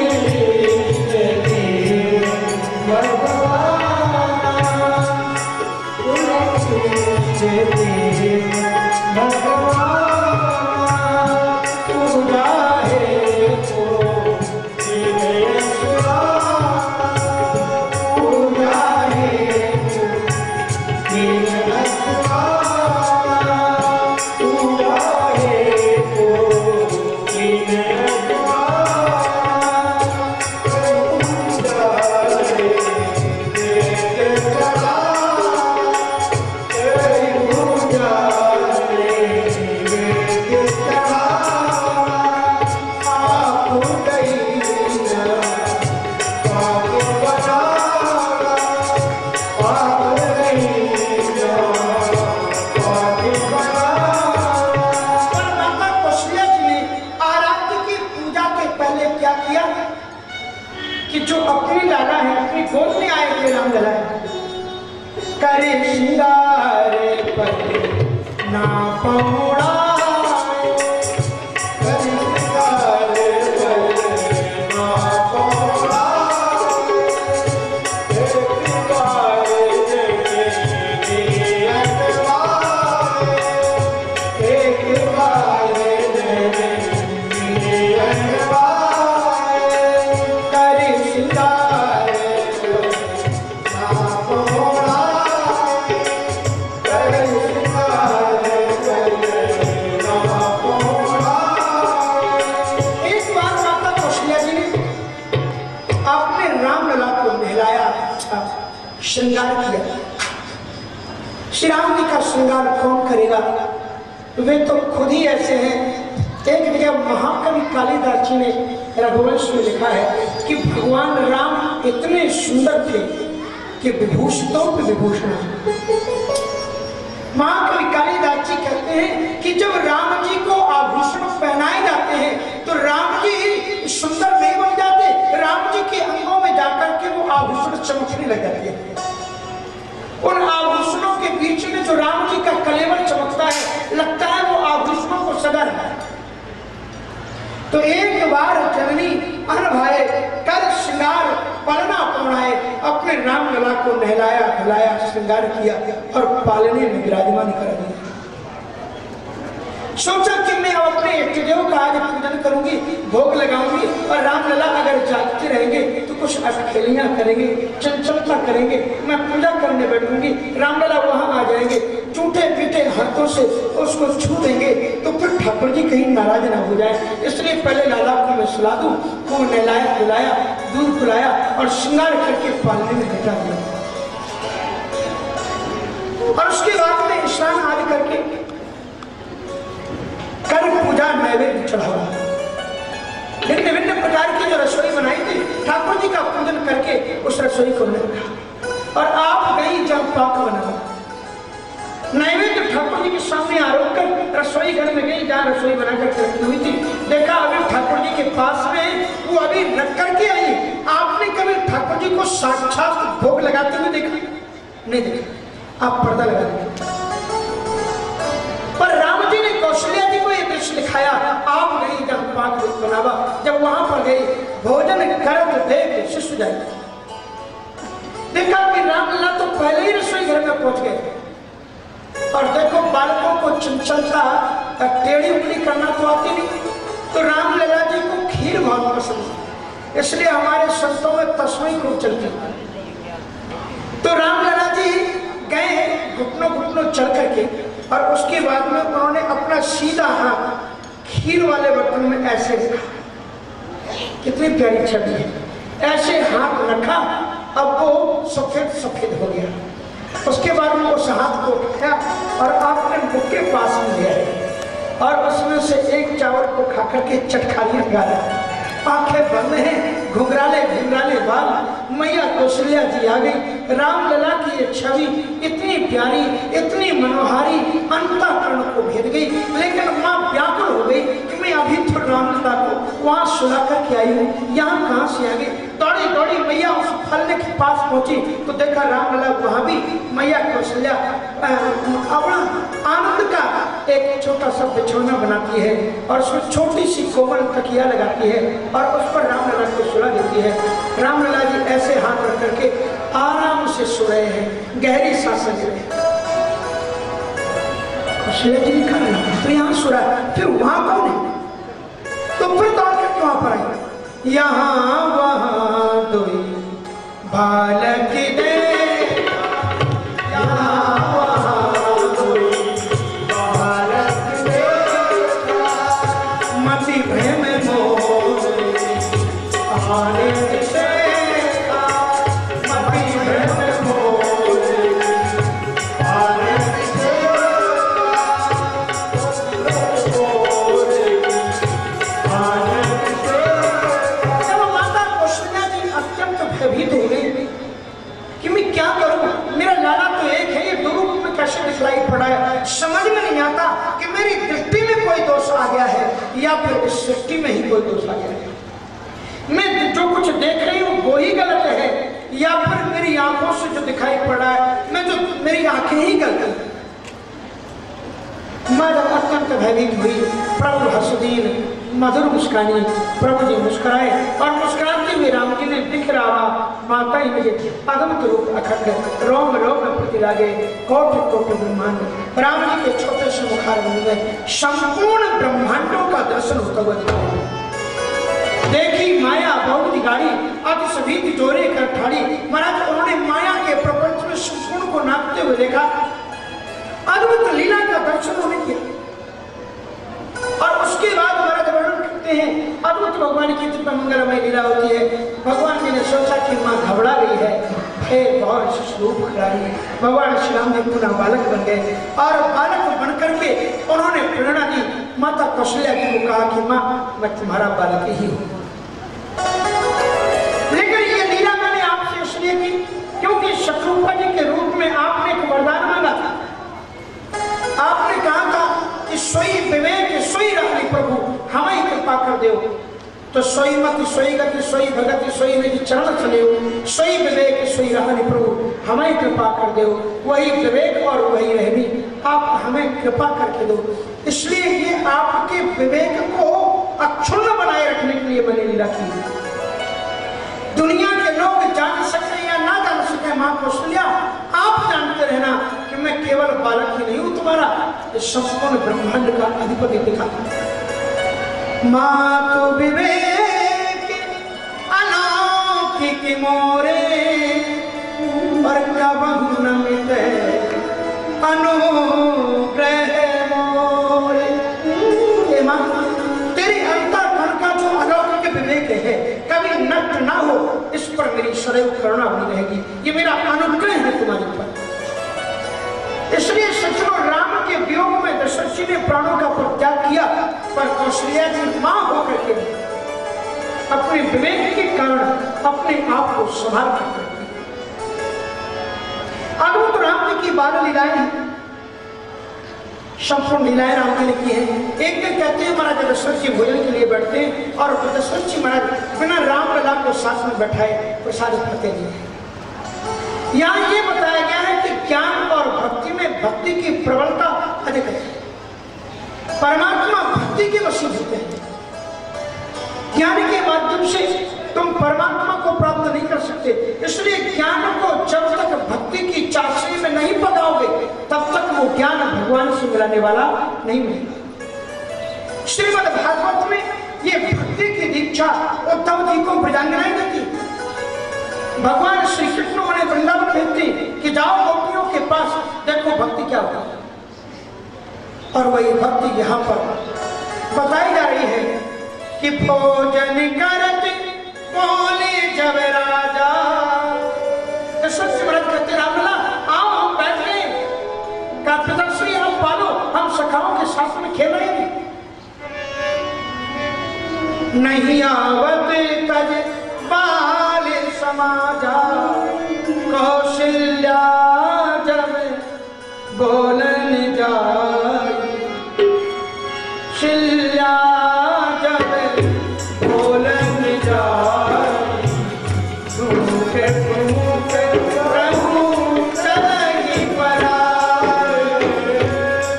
करे श्रृंगार पर ना पौड़ा, करे श्रृंगार पर ना पौड़ा, एक बार करे श्रृंगार श्रृंगार किया। श्री राम जी का श्रृंगार कौन करेगा, वे तो खुद ही ऐसे हैं। एक जगह महाकवि कालिदास जी ने रघुवंश में लिखा है कि भगवान राम इतने सुंदर थे कि विभूषितों पे विभूषण। महाकवि कालिदास जी कहते हैं कि जब राम जी को आभूषण पहनाए जाते हैं तो राम जी सुंदर नहीं बन जाते, राम जी के अंगों में जाकर के वो आभूषण चमकने लग जाते हैं। उन आभूषणों के बीच में जो राम जी का कलेवर चमकता है, लगता है वो आभूषणों को सजा रहा है। तो एक बार जननी अनभाए कर श्रृंगार पलना पौड़ाए, अपने राम लला को नहलाया धुलाया श्रृंगार किया और पालने में विराजमान कर दिया। सोचा कि मैं अपने इष्टदेव का आज पूजन करूंगी, भोग लगाऊंगी और रामलला अगर जागते रहेंगे तो कुछ अटखेलियां करेंगे, चंचलता करेंगे, मैं पूजा करने बैठूंगी, रामलला वहां आ जाएंगे, टूटे पीटे हाथों से उसको छू देंगे तो फिर ठाकुर जी कहीं नाराज ना हो जाए, इसलिए पहले लाला को मैं सुला दूं। वो नहलाया धुलाया, दूध पिलाया और श्रृंगार करके पालने में बैठा दिया। और उसके बाद में स्नान आदि करके कर पूजा नैवेद्य चढ़ावा, भिन्न भिन्न प्रकार की जो रसोई बनाई थी, ठाकुर जी का पूजन करके उस रसोई को रखा। और आप गई जब पाक बना नैवेद्य ठाकुर जी के सामने आरोप कर रसोई घर में गई जहाँ रसोई बनाकर रखी हुई थी। देखा अभी ठाकुर जी के पास में वो अभी रख करके आई। आपने कभी ठाकुर जी को साक्षात भोग लगाते हुए देखा? नहीं देखा, आप पर्दा लगा देंगे। पर राम जी ने कौशल्या जी को यह दृश्य दिखाया। आप गई जब पाक बनावा, जब वहां पर गई भोजन करत देख शिष्य जाए, देखा कि रामलला तो पहले ही रसोई घर में पहुंच गए। और देखो बालकों को चंचलता टेढ़ी उंगली करना तो आती नहीं, तो रामलला जी को खीर बहुत पसंद है, इसलिए हमारे संतों में तस्मई खूब चलती है। तो रामलला जी गए घुटनों घुटनों चढ़ करके और उसके बाद में उन्होंने अपना सीधा हाथ खीर वाले बर्तन में ऐसे रखा। कितनी प्यारी छवि है, ऐसे हाथ रखा, अब वो सफेद सफेद हो गया। उसके बाद में उस हाथ को उठाया और आपने मुख के पास में लिया और उसमें से एक चावल को खा करके चटखारियां गाला। आंखें बंद हैं, घुघराले घुघराले बाल, मैया कौशल्या जी आ गई। रामलला की ये छवि इतनी प्यारी, इतनी मनोहारी, अंतःकरण को भेद गई। लेकिन माँ व्याकुल हो गई कि मैं अभी तो रामलला को वहां सुला करके आई हूँ, यहाँ कहाँ से आ गई। दौड़ी दौड़ी मैया उस फलने के पास पहुंची तो देखा रामलला वहां भी। मैया कौशल्या अपना आनंद का एक छोटा सा बिछौना बनाती है और उसमें छोटी सी कोमल तकिया लगाती है और उस पर रामलला को सुला देती है। रामलला जी ऐसे हाथ रख करके आराम से सो रहे हैं, गहरी सांसें ले रहे हैं। कौशल्या जी लिखा नहीं तो यहाँ सो रहा है, फिर वहां कौन है? तो फिर दौड़ करके वहां पर आई। यहाँ वहाँ दोई बालक दे, यहाँ वहाँ दोई बालक दे, मति भ्रम मोह आने से, मति भ्रम मोह आने से, भयभीत हो गई कि मैं क्या करूं, मेरा लाला तो एक है, ये दो रूप में कैसे दिखलाई पड़ा है, समझ में नहीं आता कि मेरी दृष्टि में कोई दोष आ गया है या फिर इस सृष्टि में ही कोई दोष आ गया है। मैं जो कुछ देख रही हूँ वो ही गलत है या फिर मेरी आंखों से जो दिखाई पड़ा है, मैं जो मेरी आंखें ही गलत है। मैं जब अत्यंत भयभीत हुई, प्रभु हसदीन मधुर मुस्कानी, प्रभु जी मुस्कुराए और मुस्कुराते हुए राम जी ने दिख रहा माता ही मुझे अगमत रूप अखंड रोम रोम प्रति लागे कोटि कोटि ब्रह्मांड। राम जी के छोटे से मुखारविंद में संपूर्ण ब्रह्मांडों का दर्शन होता हुआ दिखा। देखी माया बहुत गाड़ी अब सभी तिजोरे कर ठाड़ी। महाराज उन्होंने माया के प्रपंच में संपूर्ण को नापते हुए देखा, अद्भुत लीला का दर्शन उन्हें किया। और उसके बाद महाराज वर्णन करते हैं अद्भुत भगवान की जितना मंगलमय लीला होती है। भगवान जी ने सोचा कि माँ घबरा गई है, भय और स्वरूप खड़ा है। भगवान श्री राम जी पुनः बालक बन गए और बालक बन करके उन्होंने प्रेरणा दी। माता कौशल्या जी को कहा कि माँ मैं तुम्हारा बालक ही हूँ। लेकिन ये लीला मैंने आपसे इसलिए की क्योंकि तो सोई मति सोई गति सोई भगति सोई निज चरण चले सोई विवेक सोई रहनि प्रभु हमें कृपा कर दो। वही विवेक और वही रहनी आप हमें कृपा करके दो। इसलिए ये आपके विवेक को अक्षुण्ण बनाए रखने के लिए मैंने लीला की। दुनिया के लोग जान सके या ना जान सके मां कौशल्या आप जानते रहना कि मैं केवल बालक ही नहीं हूं, तुम्हारा संपूर्ण ब्रह्मांड का अधिपति दिखा। मातु विवेक अलौकिक मोरे और कबहु न मिटे अनुग्रह मोरे। तेरी अंतःकरण का जो अलौकिक विवेक है कभी नष्ट ना हो, इस पर मेरी सदैव करुणा बनी रहेगी। ये मेरा अनुग्रह है तुम्हारे ऊपर। इसलिए सचमुच राम के वियोग में दशरथ जी ने प्राणों का परित्याग किया, पर कौशल्या जी मां होकर के अपने विवेक के कारण अपने आप को संभाल कर रखती। अद्भुत राम जी की 12 लीलाएं हैं, संपूर्ण लीलाएं राम जी ने की हैं। एक दिन कहते हैं महाराज दशरथ जी भोजन के लिए बैठते हैं और दशरथ जी महाराज बिना राम लला को साथ में बैठाए प्रसाद खाते नहीं है। यहाँ ये बताया गया है कि ज्ञान और भक्ति में भक्ति की प्रबलता अधिक है। परमात्मा भक्ति के वशीभूत होते हैं। ज्ञान के माध्यम से तुम परमात्मा को प्राप्त नहीं कर सकते, इसलिए ज्ञान को जब तक भक्ति की चाशनी में नहीं पकाओगे तब तक वो ज्ञान भगवान से मिलाने वाला नहीं मिलेगा। श्रीमद् भागवत में ये भक्ति की दीक्षा उद्धव जी को ब्रजांगनाएं देती। भगवान श्री कृष्ण उन्हें वृंदावन भेजते कि जाओ गोपियों के पास, देखो भक्ति क्या होता है। और वही भक्ति यहाँ पर बताई जा रही है कि भोजन करत बोले जब राजा। दशरथ जी महाराज कहते रामलला आओ हम बैठ गए, का पिताश्री हम पालो, हम सखाओं के साथ में खेल रहे हैं। नहीं आवत तज बाल समाजा कौशल्या जब बोलन जाए। शिल्या जब बोलन जाए सूखे सूखे प्रभु चलही पराए।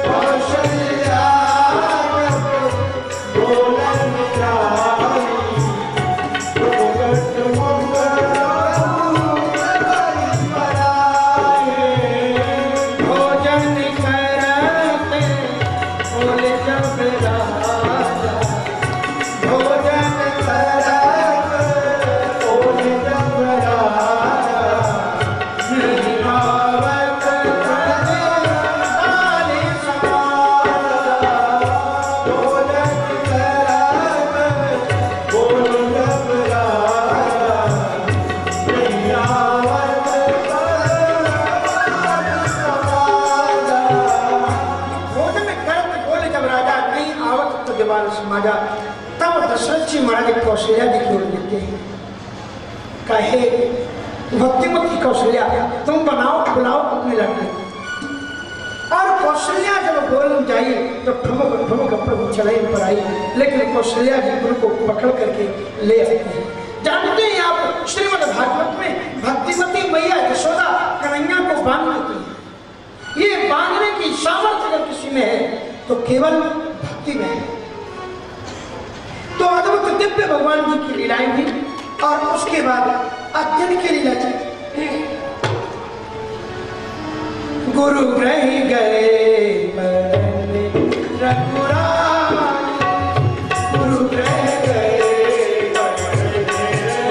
कौशल्या जब बोलन जाए कौशल्या जी की ओर देखते हैं, कहे भक्तिमती कौशल्या तुम बनाओ बुलाओ अपने लड़के। और कौशल्या जब बोल जाइए तो ठुमक ठुमक प्रभु चढ़ाई पर आई, लेकिन कौशल्या जी उनको पकड़ करके ले आते हैं। जानते हैं आप श्रीमद् भागवत में भक्तिमती मैया यशोदा कन्हैया को बांध देती है। ये बांधने की सामर्थ्य अगर किसी में है तो केवल भक्ति में है। तो अद्भुत दिव्य भगवान जी की लीलाएं थी और उसके बाद अध्ययन की लीला थी। गुरु ग्रह गए रघुराई, गुरु ग्रह गए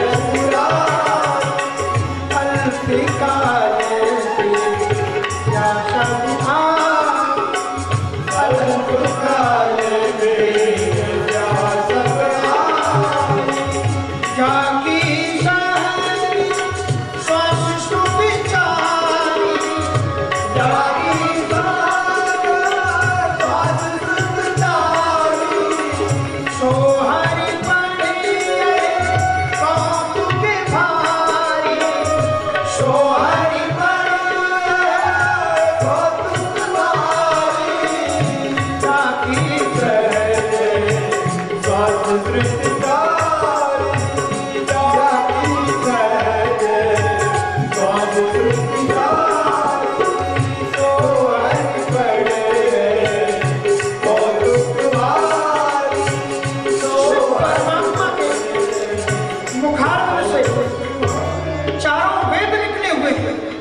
रघुराई, अल्पिका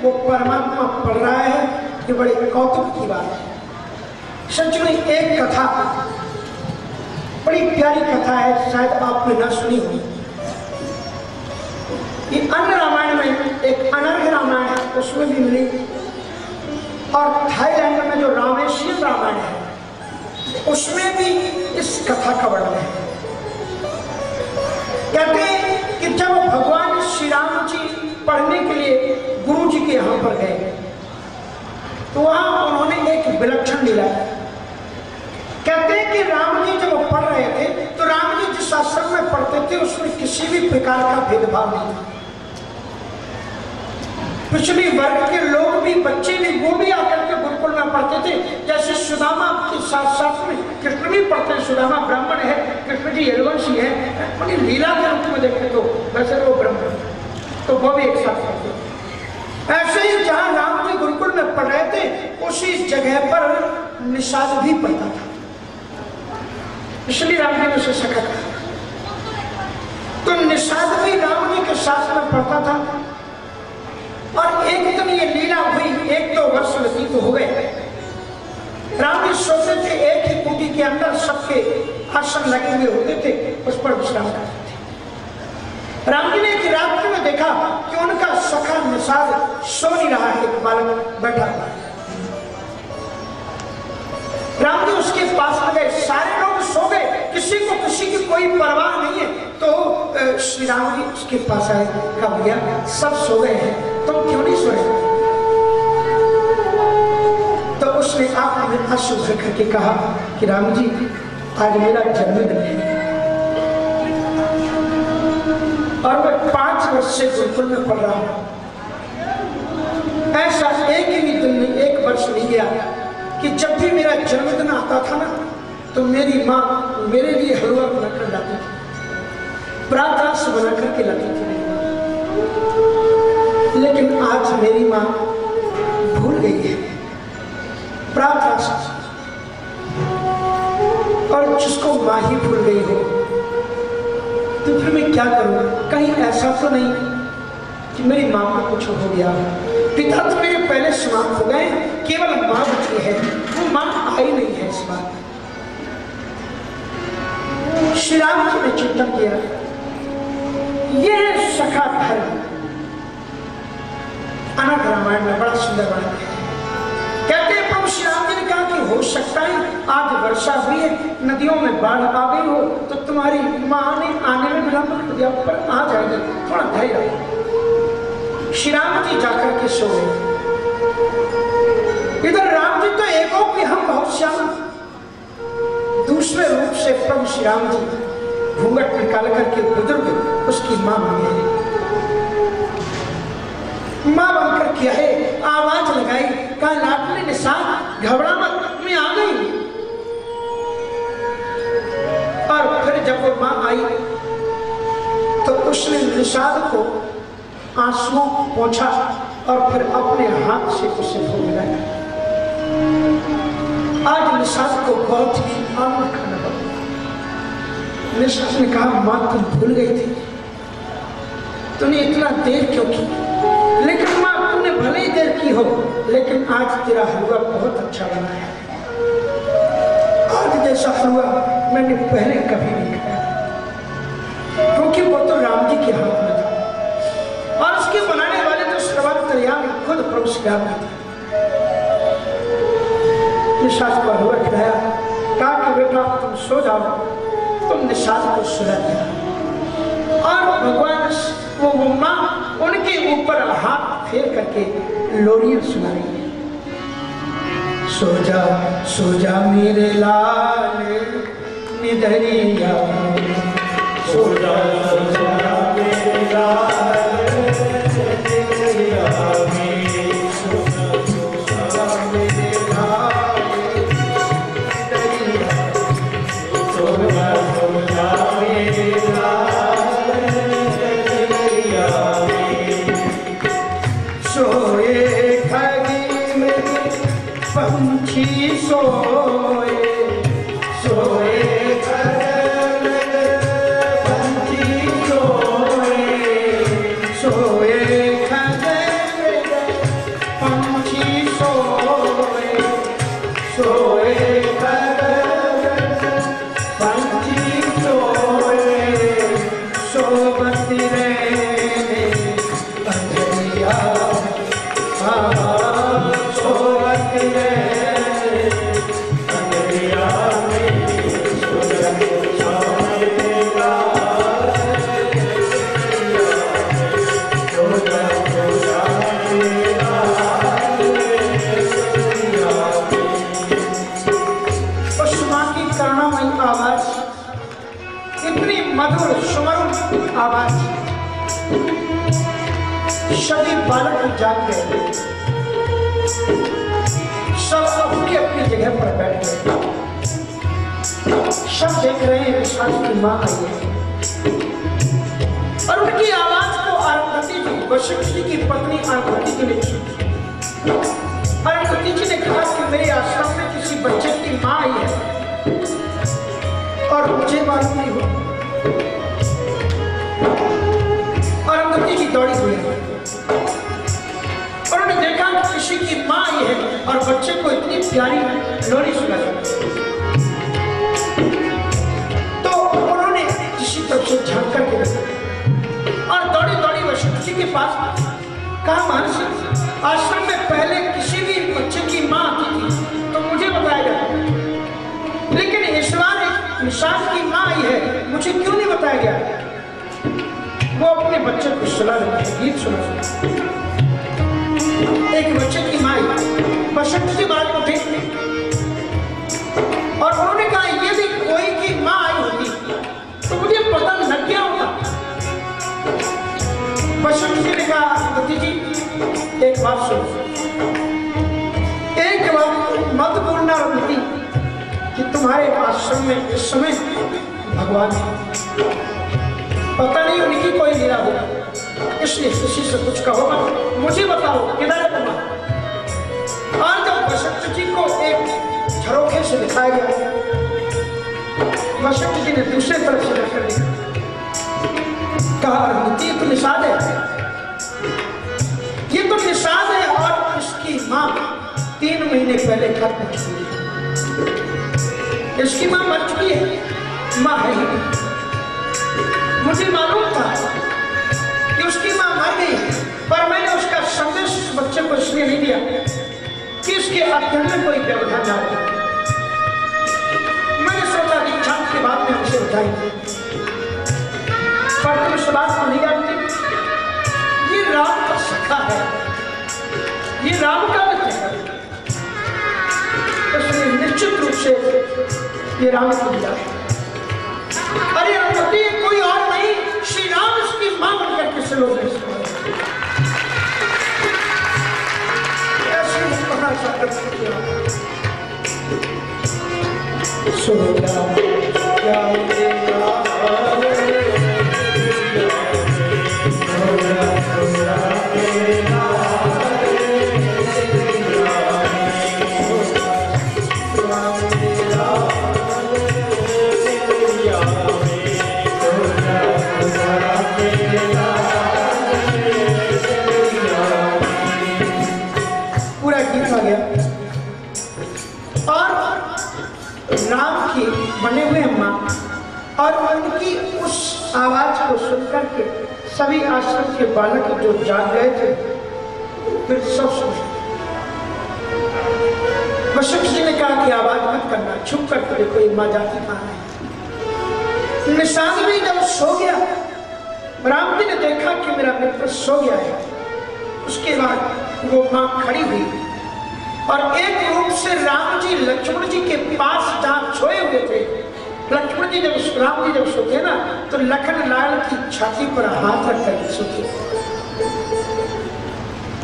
वो परमात्मा पढ़ रहा है, ये बड़े कौतुक की बात है। सच में एक कथा, बड़ी प्यारी कथा है, शायद आपने ना सुनी हुई। ये अन्य रामायण में एक अनर्घ रामायण है, उसमें भी मिली, और थाईलैंड में जो रामेश्वर रामायण है उसमें भी इस कथा का वर्णन है। कहते हैं कि जब भगवान श्री राम जी पढ़ने के लिए गुरु जी के यहाँ पर गए तो वहां उन्होंने एक विलक्षण लीला। कहते हैं कि राम जी जब पढ़ रहे थे तो राम जी जिस आश्रम में पढ़ते थे उसमें किसी भी प्रकार का भेदभाव नहीं था। पिछले वर्ग के लोग भी, बच्चे भी, वो भी आकर के गुरुकुल में पढ़ते थे। जैसे सुदामा के साथ साथ में कृष्ण भी पढ़ते हैं। सुदामा ब्राह्मण है, कृष्ण जी यदुवंशी है, अपनी लीला के रूप में देखें तो वैसे वो ब्राह्मण, तो वो भी एक साथ पढ़ते थे। ऐसे ही जहां राम जी गुरुकुल में पढ़ रहे थे उसी जगह पर निषाद भी पढ़ता था, इसलिए राम जी ने उसे सखा कहा। तो निषाद भी राम जी के साथ में पढ़ता था। और एक दिन ये लीला हुई, 1-2 वर्ष व्यतीत हो गए। राम जी सोते थे, एक ही कुटी के अंदर सबके आसन लगे हुए होते थे, उस पर विश्राम करते थे। राम जी ने एक रात्रि में देखा कि उनका सखा निषाद सो नहीं रहा है, एक बालक बैठा हुआ है। राम जी उसके पास में गए, सारे लोग सो गए, किसी को किसी की कोई परवाह नहीं है। तो श्री राम जी उसके पास आए, कहा भैया सब सो गए हैं, तुम क्यों नहीं सोए? तो उसने आंखों में आंसू भर करके कहा कि राम जी आज मेरा जन्मदिन है और मैं 5 वर्ष से गुरुकुल में पढ़ रहा हूं। ऐसा एक ही दिन में 1 वर्ष नहीं गया कि जब भी मेरा जन्मदिन आता था ना तो मेरी माँ मेरे लिए हलवा बनाकर लाती थी, प्रातराश बना करके लाती थी। लेकिन आज मेरी माँ भूल गई है प्रातराश, और जिसको माँ ही भूल गई हो तो फिर मैं क्या करूँ? कहीं ऐसा तो नहीं कि मेरी माँ को कुछ हो गया? पिता तो मेरे पहले समाप्त हो गए, केवल माँ बची है, वो माँ आई नहीं है इस बात। श्री राम जी ने चिंतन किया, यह सखा धर्म अनर्घ रामायण में बड़ा सुंदर वर्णन है। कहते हैं प्रभु श्री राम जी ने कहा कि हो सकता है आज वर्षा हुई है, नदियों में बाढ़ आ गई हो तो तुम्हारी माँ ने आने में विलंब कर दिया, पर आ जाएगी, थोड़ा धैर्य रखो। श्री राम जी जाकर के सो गए। इधर राम जी तो एको कि हम बहुत श्याम, दूसरे रूप से प्रभु श्री राम जी घूंघट निकाल करके बुजुर्ग उसकी माँ बनी, माँ बनकर क्या है आवाज लगाई, कहा लाडली निषाद घबरा मत, मैं आ गई। और फिर जब वो माँ आई तो उसने निषाद को आंसुओं पोंछा और फिर अपने हाथ से उसे भूल गया। आज निषाद को बहुत ही आनंद खाना पड़ा। निषाद ने कहा माँ तुम भूल गई थी, तूने इतना देर क्यों की? लेकिन माँ तूने भले ही देर की हो, लेकिन आज तेरा हलवा बहुत अच्छा बना है। आज जैसा हलवा मैंने पहले कभी नहीं खाया, क्योंकि वो तो राम जी के हाथ में था और उसके बनाने वाले तो सर्वांतर्यामी खुद प्रभु श्री राम जी थे। निषाद को हलवा खिलाया, कहा कि बेटा तुम सो जाओ, तुम निषाद को सुला दिया। और भगवान वो माँ उनके ऊपर हाथ फेर करके लोरियां सुना रही है। सो जा मेरे लाल निधरिया, सो जा मेरे लाल निधरिया, पंछी सोए सोए पंछी सोए सोए सभी बालक जाग गए, सब अपनी अपनी जगह पर बैठ गए। सब देख रहे हैं विशाल की मां आई है और उनकी आवाज को अरुंधति जी, वशिष्ठ जी की पत्नी अरुंधति जी ने सुनी। अरुंधति जी ने कहा कि मेरे आश्रम में किसी बच्चे की मां आई है और मुझे मालूम नहीं हुआ। अरुंधति जी दौड़ी हुई है और उन्होंने देखा कि किसी की मां आई है और बच्चे को इतनी प्यारी लोरी सुनाई। तो उन्होंने किसी तरफ से झांक करके देखा और दौड़ी दौड़ी वशिष्ठ जी के पास कहा, महर्षि आश्रम में पहले किसी भी बच्चे की मां आती थी तो मुझे बताया गया, लेकिन इस बार एक निशान की मां आई है, मुझे क्यों नहीं बताया गया? वो अपने बच्चे को सुना रहे थे, गीत सुना रहे। एक बच्चे की मां वशिष्ठ जी बात उठे और उन्होंने कहा, यदि कोई की मां आई होती तो मुझे पता लग गया होता। वशिष्ठ जी ने कहा, अरुंधति जी एक बात सुनो, एक बात मत बोलना अरुंधति कि तुम्हारे आश्रम में इस समय भगवान है। पता नहीं उनकी कोई लीला हो, इसलिए किसी से कुछ कहो मत, मुझे बताओ किधर है तुम्हारा? और जब वशिष्ठ जी को एक झरोखे से दिखाया गया, वशिष्ठ जी ने दूसरे तरफ से देखकर कहा, अरुंधति तो निषाद है, ये तो निषाद है और इसकी मां 3 महीने पहले खत्म हो चुकी है। इसकी मां मर चुकी है, मां है ही। मुझे मालूम था कि उसकी मां मर गई, पर मैंने उसका संदेश बच्चे को इसलिए नहीं दिया कि इसके अध्ययन में कोई व्यवधान ना हो। मैंने सोचा दीक्षांत के बाद में उसे बताएंगे, पर तुम इस बात को नहीं जानते, ये राम का सखा है, ये राम का बच्चा है, इसलिए निश्चित रूप से ये राम को दिया। अरे अरुंधति कोई और नहीं, श्री राम इसकी मां बनकर के लोग ऐसे मुस्कुरा सकते बने हुए मां और उनकी उस आवाज को सुनकर के सभी आश्रम के बालक जो जाग गए थे, फिर सब सोच। वशिष्ठ जी ने कहा कि आवाज मत करना, छुप कर देखो ये मां जाती कहां है। निशान भी जब सो गया, राम जी ने देखा कि मेरा मित्र सो गया है, उसके बाद वो मां खड़ी हुई और एक रूप से राम जी लक्ष्मण जी के पास जहां सोए हुए थे, लक्ष्मण जी राम जी जब सोते ना तो लखन लाल की छाती पर हाथ रख कर सोते,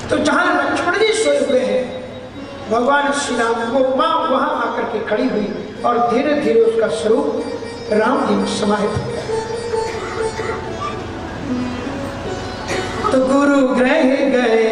तो जहां लक्ष्मण जी सोए हुए हैं भगवान श्री राम, वो मां वहां आकर के खड़ी हुई और धीरे धीरे उसका स्वरूप राम जी में समाहित हो गया। तो गुरु ग्रह गए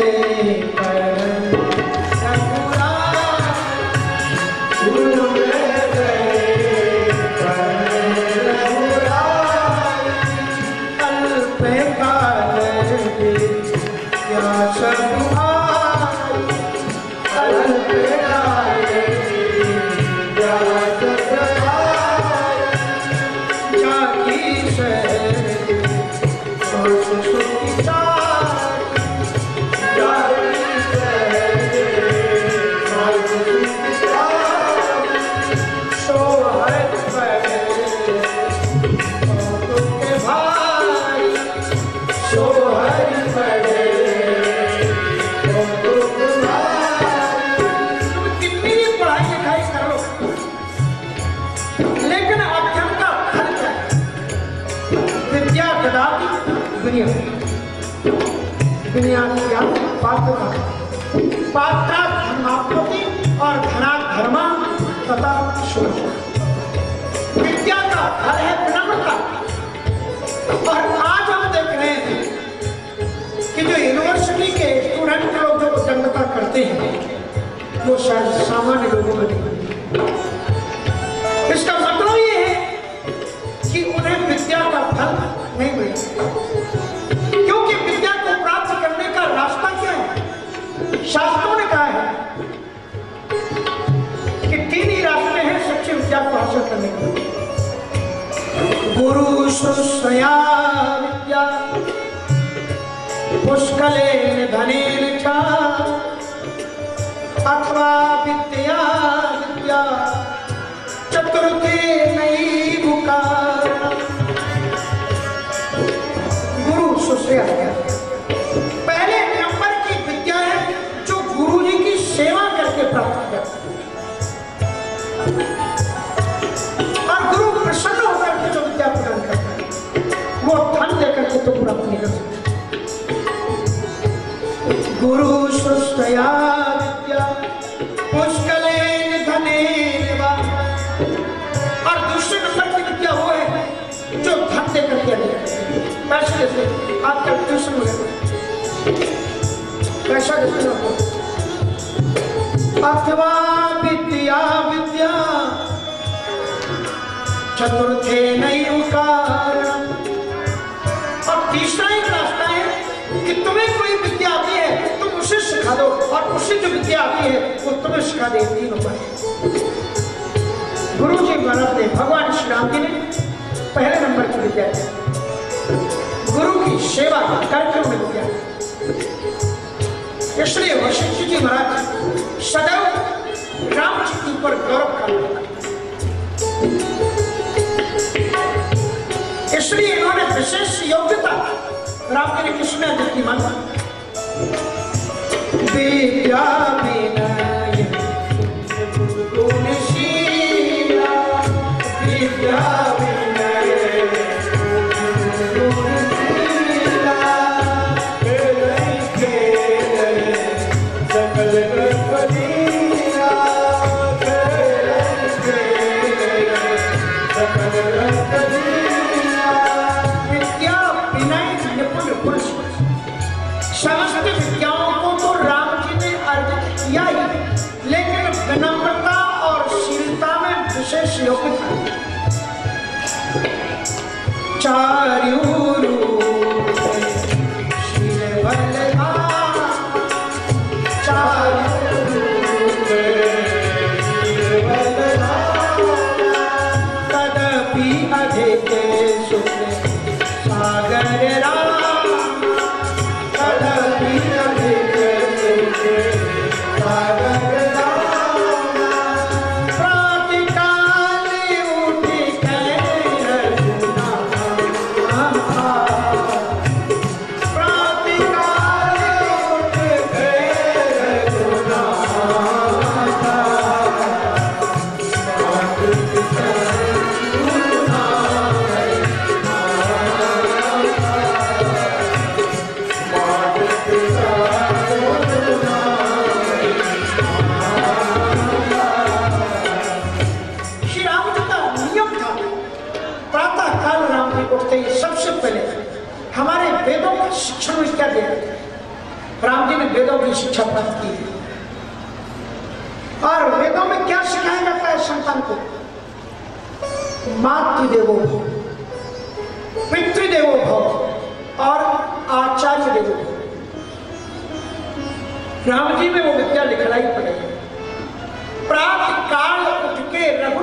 विनयात्या पात्रता पात्रा धर्मात्मति और धना धर्मा तथा शुभ। विद्या का फल है विनम्रता। और आज हम देख रहे हैं कि जो यूनिवर्सिटी के स्टूडेंट लोग जो उद्यमता करते हैं वो शायद सामान्य लोगों में नहीं। इसका मतलब ये है कि उन्हें विद्या का फल नहीं मिलेगा, क्योंकि विद्या को प्राप्त करने का रास्ता क्या है? शास्त्रों ने कहा है कि 3 ही रास्ते हैं सच्ची विद्या को हासिल करने के। गुरु शुश्रूषया विद्या पुष्कलेन धनेन च अथवा विद्या विद्या चतुर्थे नैव कारणम्। गुरु शुश्रूषया पहले नंबर की विद्या है जो गुरु जी की सेवा करके प्राप्त करते और गुरु प्रसन्न होकर के जो विद्या प्रदान करता है वो धन देकर के तो प्राप्त नहीं कर सकते। गुरु शुश्रूषया विद्या पुष्कलेन धनेन वा। और दूसरे नंबर की विद्या वो है जो धन देकर के पैसे देते। आप जब ट्यूशन में पैसा देते हो अथवा विद्या विद्या चतुर्थे नैव कारणम्। और तीसरा एक रास्ता है कि तुम्हें कोई विद्या आती है तुम उसे सिखा दो और उसे जो विद्या आती है वो तुम्हें सिखा दे। 3 उपाय गुरु जी महाराज ने भगवान श्री राम जी ने पहले नंबर की विद्या दी। गुरु की सेवा करके उन्हें विद्या। इसलिए वशिष्ठ जी महाराज सदैव राम जी के ऊपर गौरव करते। इसलिए इन्होंने विशेष योग्यता राम जी ने किसमें देखी माना? विद्या विनय गुणशीला विद्या विनय गुणशीला सकल रखदीरा सकल रखदीरा। विद्या विनय निपुण पुरुष समस्त विद्याओं को तो राम जी ने अर्जित किया ही, लेकिन विनम्रता और शीलता में विशेष योग्यता। चार्यूरू शील बलवान चार्यूरू शील बलवान तदपि अधिक सुख सागर राम तदपि अधिक सुख सागर राम। प्रातःकाल उठ कर रघुना प्रातःकाल उठ कर रघुना सबसे पहले हमारे वेदों का शिक्षण में क्या दिया? राम जी ने वेदों की शिक्षा प्राप्त की और वेदों में क्या सिखाया जाता है संतान को? मातृदेवो भव, पितृदेवो भव और आचार्य देवो भव। राम जी में वो विद्या लिखलाई पड़ेगी। प्रातः काल उठ के रघु